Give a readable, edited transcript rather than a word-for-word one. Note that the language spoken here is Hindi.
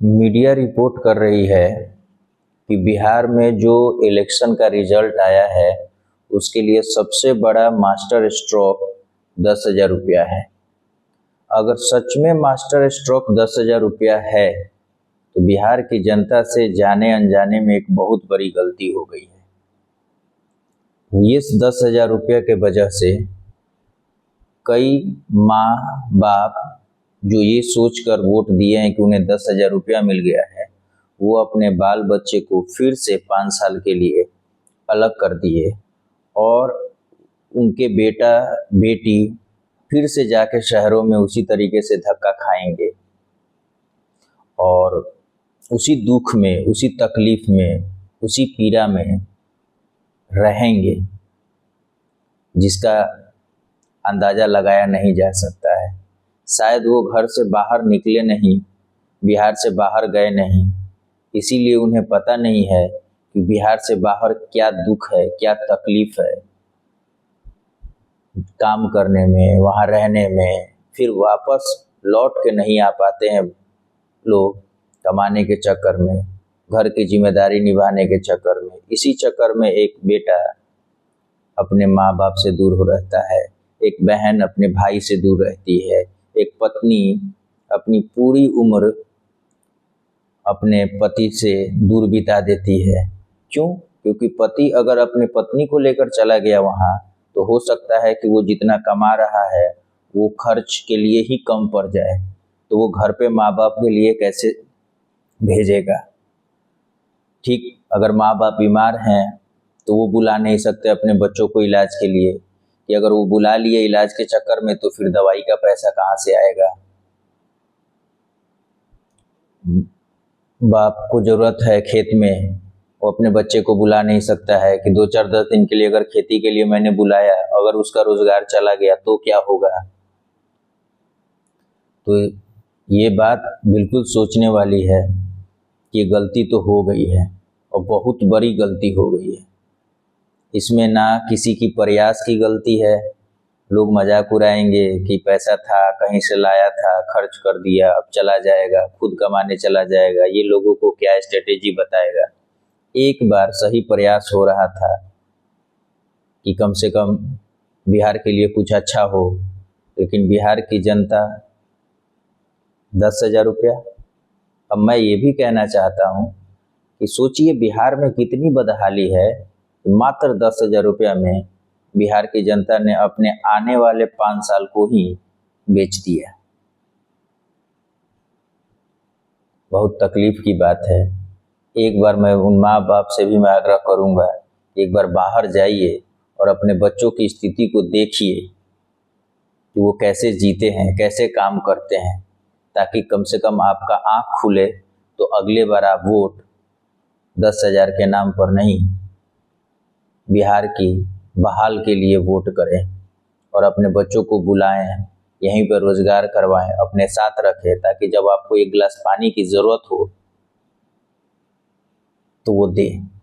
मीडिया रिपोर्ट कर रही है कि बिहार में जो इलेक्शन का रिजल्ट आया है उसके लिए सबसे बड़ा मास्टर स्ट्रोक 10,000 रुपया है। अगर सच में मास्टर स्ट्रोक 10,000 रुपया है तो बिहार की जनता से जाने अनजाने में एक बहुत बड़ी गलती हो गई है। इस 10,000 रुपया के वजह से कई माँ बाप जो ये सोचकर वोट दिए हैं कि उन्हें 10,000 रुपया मिल गया है, वो अपने बाल बच्चे को फिर से 5 साल के लिए अलग कर दिए और उनके बेटा बेटी फिर से जाके शहरों में उसी तरीके से धक्का खाएंगे और उसी दुख में, उसी तकलीफ में, उसी पीड़ा में रहेंगे जिसका अंदाज़ा लगाया नहीं जा सकता है। शायद वो घर से बाहर निकले नहीं, बिहार से बाहर गए नहीं, इसीलिए उन्हें पता नहीं है कि बिहार से बाहर क्या दुख है, क्या तकलीफ़ है काम करने में, वहाँ रहने में। फिर वापस लौट के नहीं आ पाते हैं लोग कमाने के चक्कर में, घर की जिम्मेदारी निभाने के चक्कर में। इसी चक्कर में एक बेटा अपने माँ बाप से दूर हो रहता है, एक बहन अपने भाई से दूर रहती है, एक पत्नी अपनी पूरी उम्र अपने पति से दूर बिता देती है। क्यों? क्योंकि पति अगर अपने पत्नी को लेकर चला गया वहाँ, तो हो सकता है कि वो जितना कमा रहा है वो खर्च के लिए ही कम पड़ जाए, तो वो घर पे माँ बाप के लिए कैसे भेजेगा। ठीक, अगर माँ बाप बीमार हैं तो वो बुला नहीं सकते अपने बच्चों को इलाज के लिए, कि अगर वो बुला लिए इलाज के चक्कर में तो फिर दवाई का पैसा कहाँ से आएगा। बाप को ज़रूरत है खेत में, वो अपने बच्चे को बुला नहीं सकता है कि 2-4-10 दिन के लिए अगर खेती के लिए मैंने बुलाया, अगर उसका रोजगार चला गया तो क्या होगा। तो ये बात बिल्कुल सोचने वाली है कि गलती तो हो गई है और बहुत बड़ी गलती हो गई है। इसमें ना किसी की प्रयास की गलती है, लोग मजाक उड़ाएंगे कि पैसा था, कहीं से लाया था, खर्च कर दिया, अब चला जाएगा, खुद कमाने चला जाएगा, ये लोगों को क्या स्ट्रेटेजी बताएगा। एक बार सही प्रयास हो रहा था कि कम से कम बिहार के लिए कुछ अच्छा हो, लेकिन बिहार की जनता 10,000 रुपया। अब मैं ये भी कहना चाहता हूँ कि सोचिए बिहार में कितनी बदहाली है, मात्र 10,000 रुपया में बिहार की जनता ने अपने आने वाले 5 साल को ही बेच दिया। बहुत तकलीफ की बात है। एक बार मैं उन माँ बाप से भी मैं आग्रह करूँगा, एक बार बाहर जाइए और अपने बच्चों की स्थिति को देखिए कि वो कैसे जीते हैं, कैसे काम करते हैं, ताकि कम से कम आपका आँख खुले तो अगले बार आप वोट 10,000 के नाम पर नहीं, बिहार की बहाल के लिए वोट करें और अपने बच्चों को बुलाएं, यहीं पर रोजगार करवाएं, अपने साथ रखें, ताकि जब आपको एक गिलास पानी की ज़रूरत हो तो वो दें।